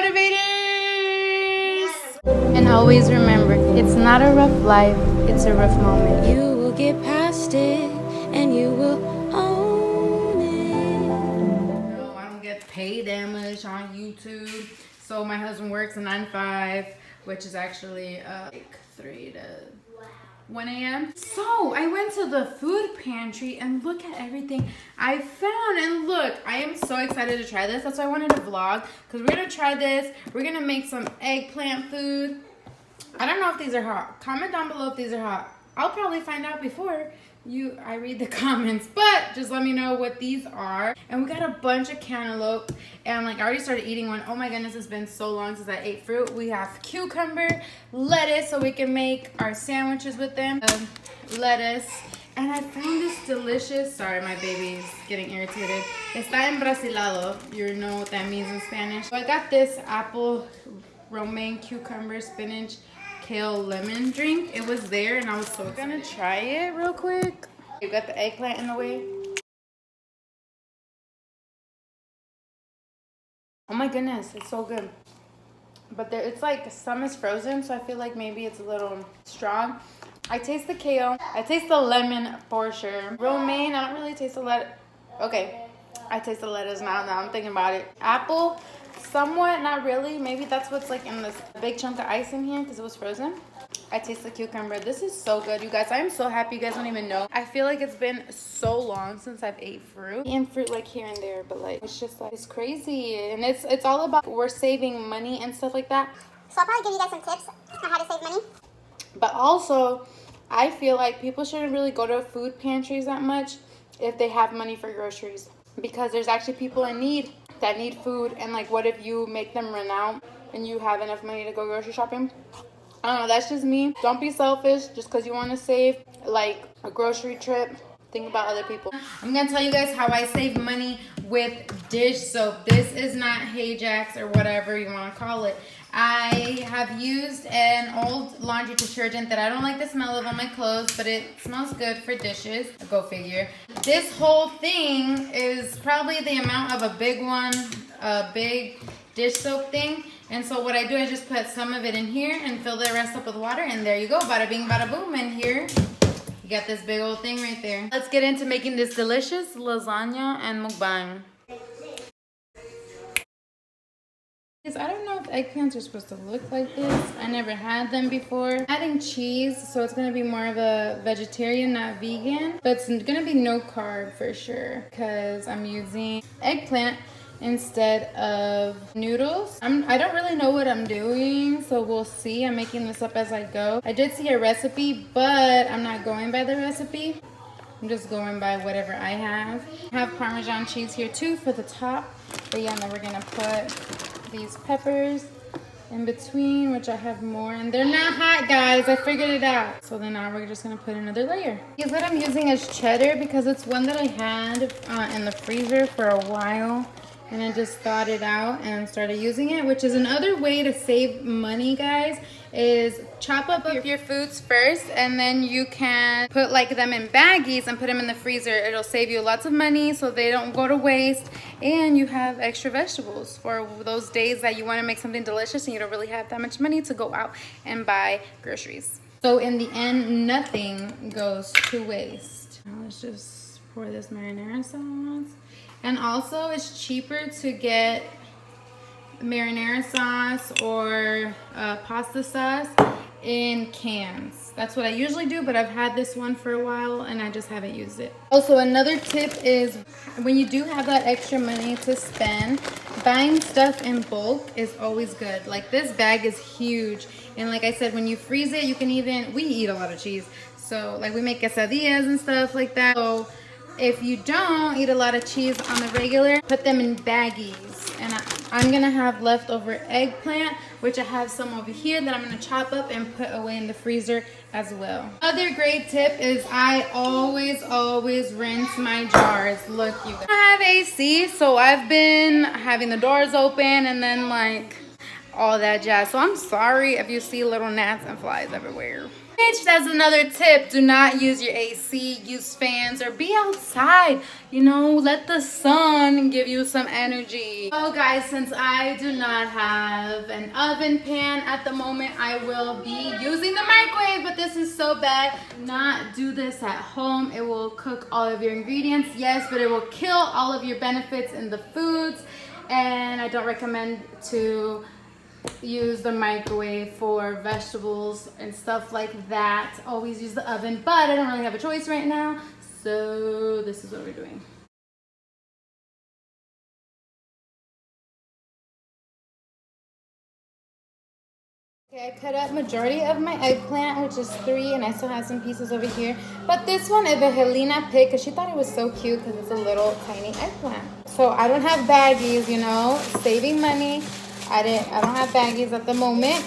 motivators! And always remember, it's not a rough life, it's a rough moment. You will get past it and you will own it. No, I don't get paid that much on YouTube. So my husband works a 9 to 5, which is actually like 3 to 1 a.m. So I went to the food pantry and look at everything I found. And look, I am so excited to try this. That's why I wanted to vlog, because we're gonna try this. We're gonna make some eggplant food. I don't know if these are hot. Comment down below if these are hot. I'll probably find out before I read the comments, but just let me know what these are. And we got a bunch of cantaloupe, and like I already started eating one. Oh my goodness, it's been so long since I ate fruit. We have cucumber, lettuce, so we can make our sandwiches with them. Lettuce, and I found this delicious. Sorry, my baby's getting irritated. Está embrasilado. You know what that means in Spanish. So I got this apple, romaine, cucumber, spinach, kale, lemon drink. It was there and I was so gonna try it real quick. You got the eggplant in the way. Oh my goodness, it's so good. But there, it's like some is frozen, so I feel like maybe it's a little strong. I taste the kale. I taste the lemon for sure. Romaine, I don't really taste the lettuce. Okay, I taste the lettuce now I'm thinking about it. Apple, somewhat, not really. Maybe that's what's like in this big chunk of ice in here because it was frozen. I taste the cucumber. This is so good, you guys. I am so happy. You guys don't even know. I feel like it's been so long since I've ate fruit. Eaten fruit like here and there, but like it's just like it's crazy. And it's all about we're saving money and stuff like that. So I'll probably give you guys some tips on how to save money. But also, I feel like people shouldn't really go to food pantries that much if they have money for groceries. Because there's actually people in need that need food, and like what if you make them run out and you have enough money to go grocery shopping? I don't know, that's just me. Don't be selfish just because you want to save like a grocery trip. Think about other people. I'm gonna tell you guys how I save money with dish soap. This is not Hajax or whatever you want to call it. I have used an old laundry detergent that I don't like the smell of on my clothes, but it smells good for dishes. Go figure. This whole thing is probably the amount of a big one, a big dish soap thing. And so what I do, I just put some of it in here and fill the rest up with water, and there you go. Bada bing, bada boom. And here you got this big old thing right there. Let's get into making this delicious lasagna and mukbang. I don't know if eggplants are supposed to look like this. I never had them before. Adding cheese, so it's gonna be more of a vegetarian, not vegan. But it's gonna be no carb for sure, because I'm using eggplant instead of noodles. I don't really know what I'm doing, so we'll see. I'm making this up as I go. I did see a recipe, but I'm not going by the recipe. I'm just going by whatever I have. I have Parmesan cheese here too for the top. But yeah, now we're gonna put these peppers in between, which I have more, and they're not hot, guys. I figured it out. So then now we're just gonna put another layer. Here's what I'm using is cheddar, because it's one that I had in the freezer for a while, and I just thawed it out and started using it, which is another way to save money, guys, is chop up your foods first, and then you can put like them in baggies and put them in the freezer. It'll save you lots of money so they don't go to waste, and you have extra vegetables for those days that you want to make something delicious and you don't really have that much money to go out and buy groceries. So in the end, nothing goes to waste. Now let's just pour this marinara sauce. And also, it's cheaper to get marinara sauce or pasta sauce in cans. That's what I usually do, but I've had this one for a while and I just haven't used it. Also, another tip is when you do have that extra money to spend, buying stuff in bulk is always good. Like this bag is huge. And like I said, when you freeze it, you can even, we eat a lot of cheese. So like we make quesadillas and stuff like that. So if you don't eat a lot of cheese on the regular, put them in baggies. And I'm gonna have leftover eggplant, which I have some over here that I'm gonna chop up and put away in the freezer as well. Other great tip is I always rinse my jars. Look, you guys. I have AC, so I've been having the doors open and then like all that jazz. So I'm sorry if you see little gnats and flies everywhere. Bitch, that's another tip. Do not use your AC, use fans, or be outside. You know, let the sun give you some energy. So guys, since I do not have an oven pan at the moment, I will be using the microwave, but this is so bad. Do not do this at home. It will cook all of your ingredients, yes, but it will kill all of your benefits in the foods. And I don't recommend to use the microwave for vegetables and stuff like that. Always use the oven, but I don't really have a choice right now, so this is what we're doing. Okay, I cut up majority of my eggplant, which is 3, and I still have some pieces over here. But this one, Evangelina picked because she thought it was so cute because it's a little tiny eggplant. So I don't have baggies, you know, saving money. I don't have baggies at the moment.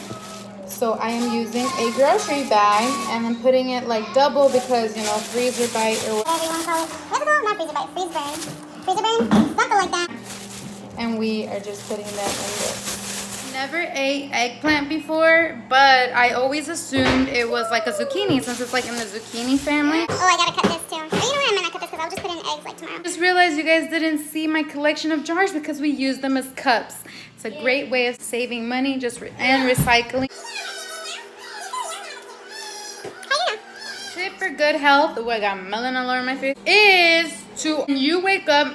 So I am using a grocery bag and I'm putting it like double because, you know, freezer bite or whatever you want to call it. What's it called? Not freezer bite, freeze burn. Freezer burn? Something like that. and we are just putting them in this. Never ate eggplant before, but I always assumed it was like a zucchini since it's like in the zucchini family. Oh, I gotta cut this too. Oh, you know what I meant? I cut this because I'll just put in eggs like tomorrow. I just realized you guys didn't see my collection of jars because we use them as cups. It's a great way of saving money and recycling. Tip for good health, oh, I got melon all over my face, is to, when you wake up,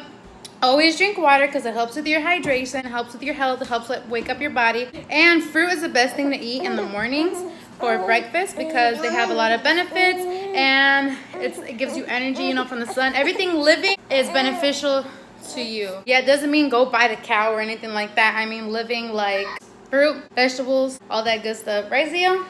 always drink water because it helps with your hydration, it helps with your health, it helps wake up your body. And fruit is the best thing to eat in the mornings for breakfast because they have a lot of benefits and it gives you energy, you know, from the sun. Everything living is beneficial to you. Yeah, it doesn't mean go buy the cow or anything like that. I mean living like fruit, vegetables, all that good stuff. Right, Zio?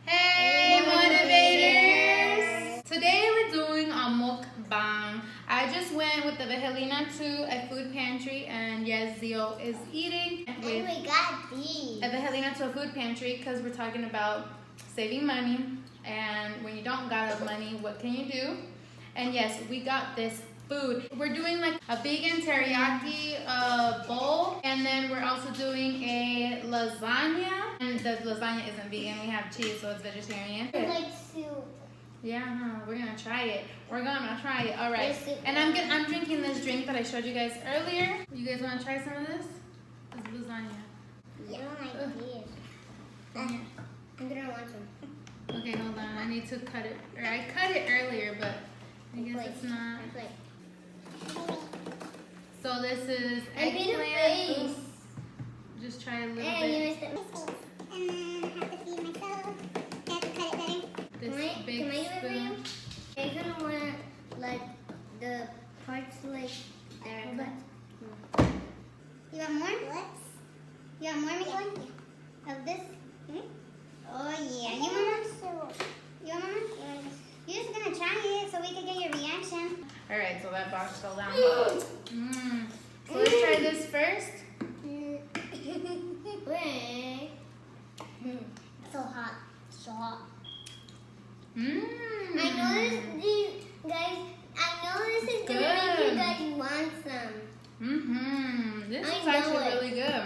Hey, motivators! Today we're doing a mukbang. I just went with the Evangelina to a food pantry, and yes, Zio is eating with we got these. Evangelina to a food pantry because we're talking about saving money. And when you don't got money, what can you do? And yes, we got this food. We're doing like a vegan teriyaki bowl, and then we're also doing a lasagna. And the lasagna isn't vegan, we have cheese, so it's vegetarian. It's like soup. Yeah, we're gonna try it. We're gonna try it. All right. And I'm drinking this drink that I showed you guys earlier. You guys wanna try some of this? It's lasagna. Yeah, I did. I'm gonna want some. Okay, hold on. I need to cut it. Or I cut it earlier, but I guess it's not. So this is eggplant. Just try a little bit. And then I have to feed myself. I have to cut it better. This big spoon. You're gonna want like the parts like that are cut. You want more? What? You want more, Miguel? Of this? Oh yeah. You want more? You want more? You're just gonna try it so we can get your reaction. Alright, so that box fell down. So let's try this first. Wait. So hot. So hot. I know this, guys. I know this is gonna make you guys want some. This I is know actually it. really good.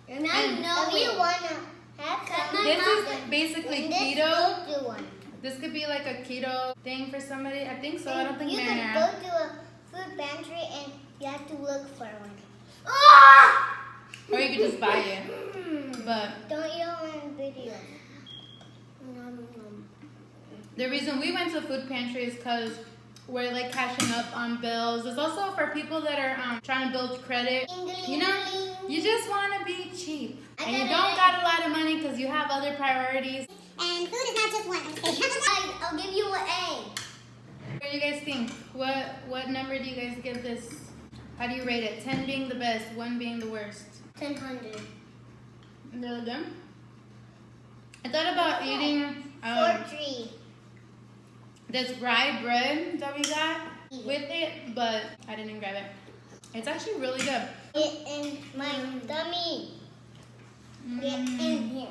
And I know If you it. wanna have some, This is basically keto. go to one. This could be like a keto thing for somebody. I think so. I don't think You could Marinara. go to a food pantry and you have to look for one. Or you could just buy it. But Don't eat on video. the reason we went to a food pantry is because we're like catching up on bills. It's also for people that are trying to build credit. You know, you just want to be cheap. And you don't got a lot of money because you have other priorities. And food is not just one. Guys, I'll give you an A. What do you guys think? What number do you guys give this? How do you rate it? 10 being the best, 1 being the worst. 100. Really good. I thought about eating 4-3. this rye bread that we got with it, but I didn't grab it. It's actually really good. Get in my tummy. Get in here.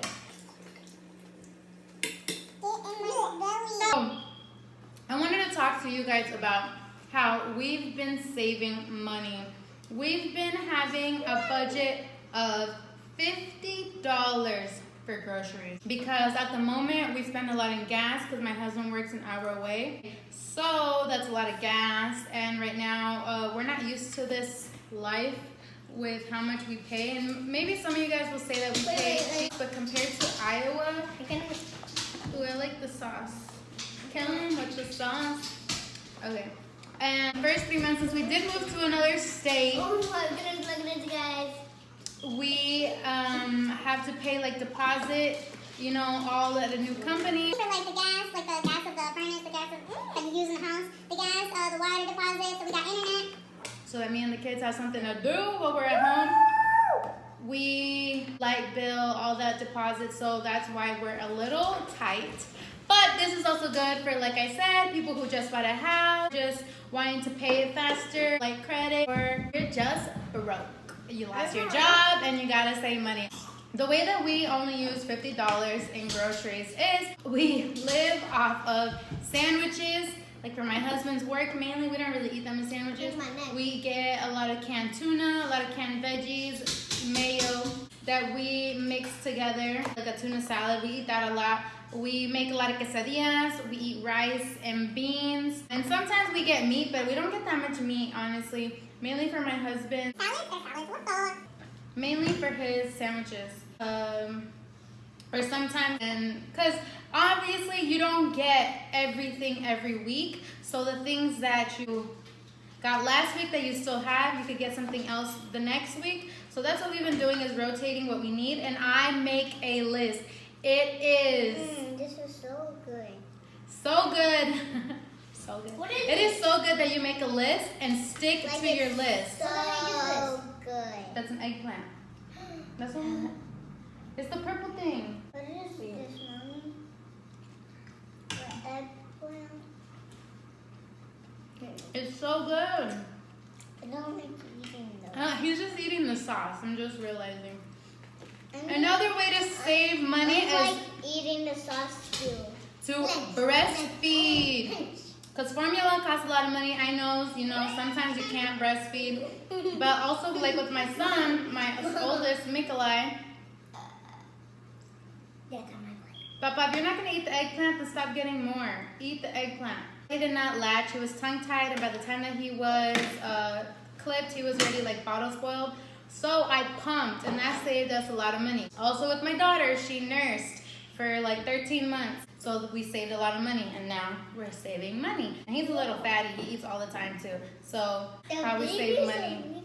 So, I wanted to talk to you guys about how we've been saving money. We've been having a budget of $50 for groceries because at the moment we spend a lot in gas because my husband works an hour away, so that's a lot of gas. And right now we're not used to this life with how much we pay, and maybe some of you guys will say that we pay, but compared to Iowa, ooh, I like the sauce. What's the sauce? Okay. And first 3 months since we did move to another state, Oh my goodness, look at this, guys. we have to pay like deposit, you know, all at a new company. For like the gas of the furnace, the gas of that you use in the house, the gas, the water deposit, so we got internet. So that me and the kids have something to do while we're at home. We light bill, all that deposit, so that's why we're a little tight. But this is also good for, like I said, people who just bought a house, just wanting to pay it faster, like credit, or you're just broke. You lost your job and you gotta save money. The way that we only use $50 in groceries is we live off of sandwiches. Like for my husband's work, mainly we don't really eat them in sandwiches. We get a lot of canned tuna, a lot of canned veggies, mayo that we mix together, like a tuna salad. We eat that a lot. We make a lot of quesadillas. We eat rice and beans. And sometimes we get meat, but we don't get that much meat, honestly. Mainly for my husband. Mainly for his sandwiches. Or sometimes, and because obviously you don't get everything every week. So the things that you got last week that you still have, you could get something else the next week. So that's what we've been doing, is rotating what we need. And I make a list. It is This is so good. so good. So good. What is it is so good that you make a list and stick Like to your list. So good. That's an eggplant. That's what it's the purple thing. What is this, mommy? The eggplant. It's so good. I don't like eating those. He's just eating the sauce. I'm just realizing. Another way to save money I is like eating the sauce too. to breastfeed. Because formula costs a lot of money. I know, you know, sometimes you can't breastfeed. But also, like with my son, my oldest, Mikolai, Yeah, that's my way. Papa, if you're not going to eat the eggplant, then stop getting more. Eat the eggplant. He did not latch. He was tongue-tied, and by the time that he was clipped, he was already like bottle spoiled. So I pumped, and that saved us a lot of money. Also with my daughter, she nursed for like 13 months. So we saved a lot of money, and now we're saving money. And he's a little fatty. He eats all the time too. So how we save money.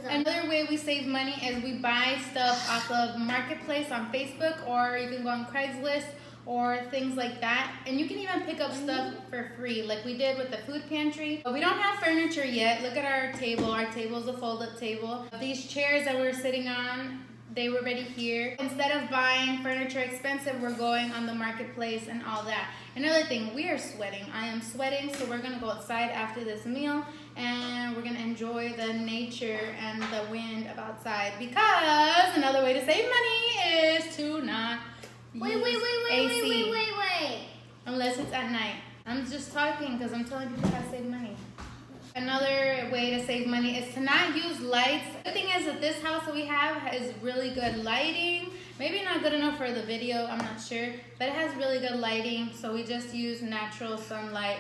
Another way we save money is we buy stuff off of Marketplace on Facebook, or you can go on Craigslist or things like that. And you can even pick up stuff for free, like we did with the food pantry. But we don't have furniture yet. Look at our table. Our table is a fold-up table. These chairs that we're sitting on, they were already here. Instead of buying furniture expensive, we're going on the Marketplace and all that. Another thing, we are sweating. I am sweating, so we're gonna go outside after this meal and we're gonna enjoy the nature and the wind of outside, because another way to save money is to not use AC. Unless it's at night. I'm just talking because I'm telling people how to save money. Another way to save money is to not use lights. The thing is that this house that we have is really good lighting. Maybe not good enough for the video, I'm not sure. But it has really good lighting, so we just use natural sunlight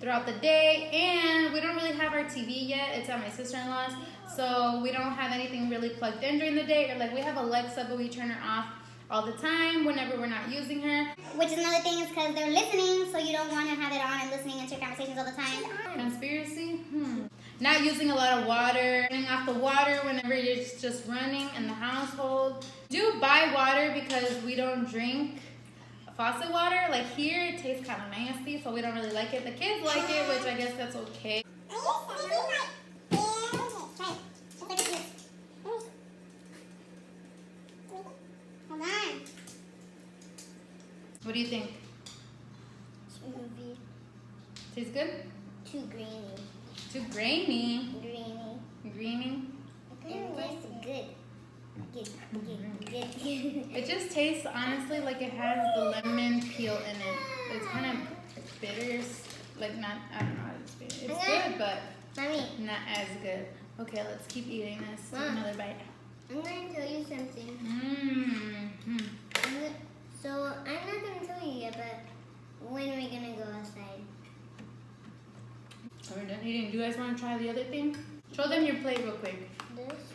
throughout the day. And we don't really have our TV yet. It's at my sister-in-law's. So we don't have anything really plugged in during the day. Or like we have Alexa, but we turn her off all the time whenever we're not using her. Which is another thing, is because they're listening, so you don't want to have it on and listening into your conversations all the time. Conspiracy? Not using a lot of water. Turning off the water whenever you're just running in the household. Do buy water because we don't drink faucet water. Like here, it tastes kind of nasty, so we don't really like it. The kids like it, which I guess that's okay. What do you think? Smoothie. Tastes good? Too grainy. Too grainy. Grainy. Greeny. It tastes good. Good. It just tastes, honestly, like it has the lemon peel in it. It's kind of bitter. Like not, I don't know how to explain it. It's good, but Mommy, not as good. Okay, let's keep eating this. Take Mom. another bite. I'm going to tell you something. We're done eating. Do you guys want to try the other thing? Show them your plate real quick. This.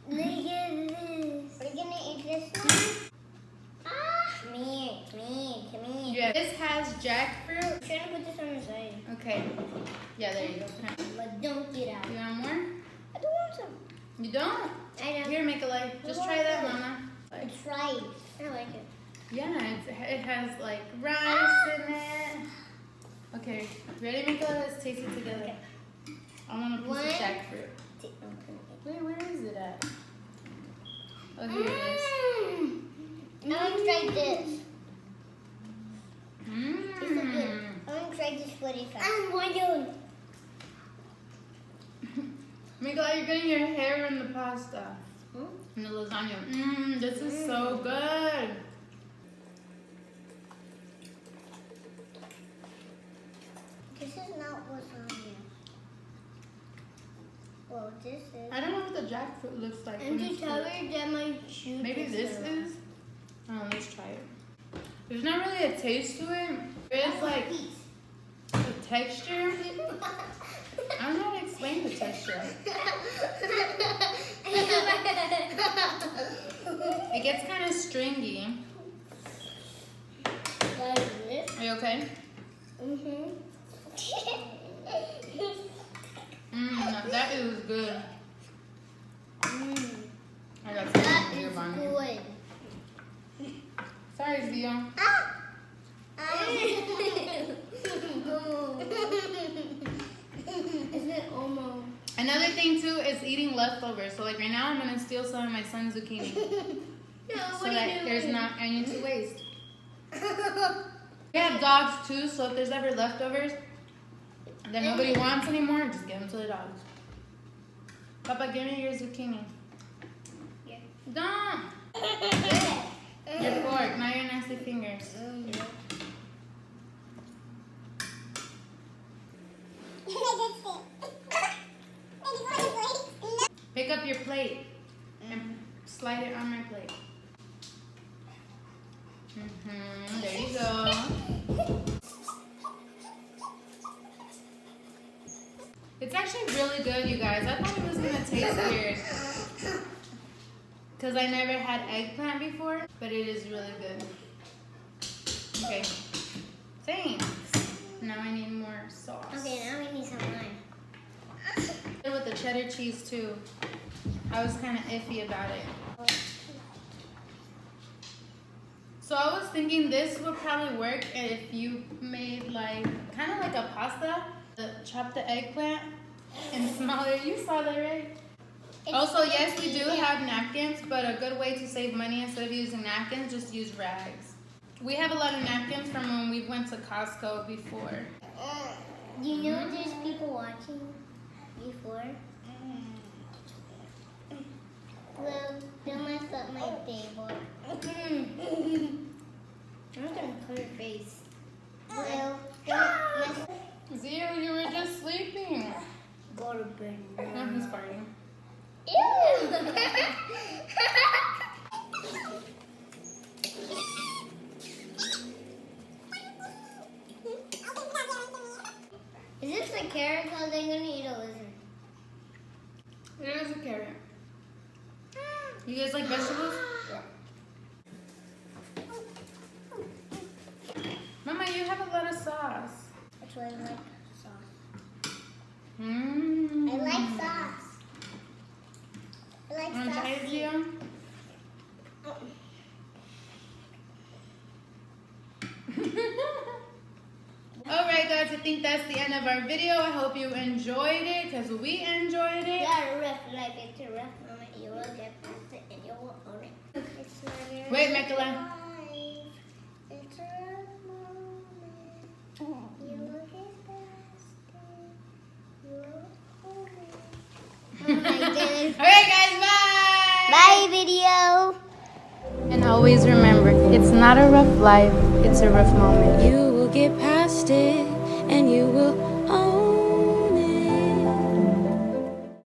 Look at this. We're gonna eat this one. Come here, come here, come here. Yeah. This has jackfruit. I'm trying to put this on the side. Okay. Yeah, there you go. But don't get out. You want more? I don't want some. You don't? I don't. Here, make a life. Just try that, Mama. It's fried. I like it. Yeah, it has like rice in it. Okay, ready, Mika? Let's taste it together. Okay. I want a piece of jackfruit. Okay. Wait, where is it at? Oh, here it is. I want to try this. Mmm. It's so good. I want to try this really fast. I'm wondering. Mika, you're getting your hair in the pasta. In the lasagna. Mmm, this is so good. This is not lasagna. Well, this is. I don't know what the jackfruit looks like. I'm just tired that my shoe. Maybe this is? Oh, let's try it. There's not really a taste to it. There's like a texture. I don't know how to explain the texture. It gets kind of stringy. Like this. Are you okay? Mm-hmm. That is good. I got That some is beer on me. good. Sorry, Zio. Isn't it almost? Another thing too is eating leftovers. So like right now, I'm gonna steal some of my son's zucchini No, so that there's not any to waste. We have dogs too, so if there's ever leftovers that nobody wants anymore, just give them to the dogs. Papa, give me your zucchini. Yeah. Don't. Your fork, not your nasty fingers. Pick up your plate and slide it on my plate. There you go. It's actually really good, you guys. I thought it was gonna taste weird because I never had eggplant before, but it is really good. Okay, thanks. Now I need more sauce. Okay, now we need some lime. With the cheddar cheese too. I was kind of iffy about it. So I was thinking this would probably work if you made like kind of like a pasta. Chop the eggplant and smaller. You saw that, right? Also, yes, we do have napkins, but a good way to save money instead of using napkins, just use rags. We have a lot of napkins from when we went to Costco before. You know there's people watching before? Well, don't mess up my table. I'm not gonna put her face. Well, don't mess up. Zio, you were just sleeping. Go to bed. No, he's farting. Ew! Is this a carrot? Because I'm going to eat a lizard. It is a carrot. You guys like vegetables? Mama, you have a lot of sauce. That's why I like sauce. I like sauce. I like Want to try it, sauce. Zio? Alright guys, I think that's the end of our video. I hope you enjoyed it because we enjoyed it. Yeah, rough life. It's a rough moment. You will get past it and you will own it. It's not your Wait, rough Mekala. life. It's a rough moment. You will get past it. You will own it. Oh my goodness. Alright guys, bye! Bye, video. And always remember, it's not a rough life, it's a rough moment. You will get past it and you will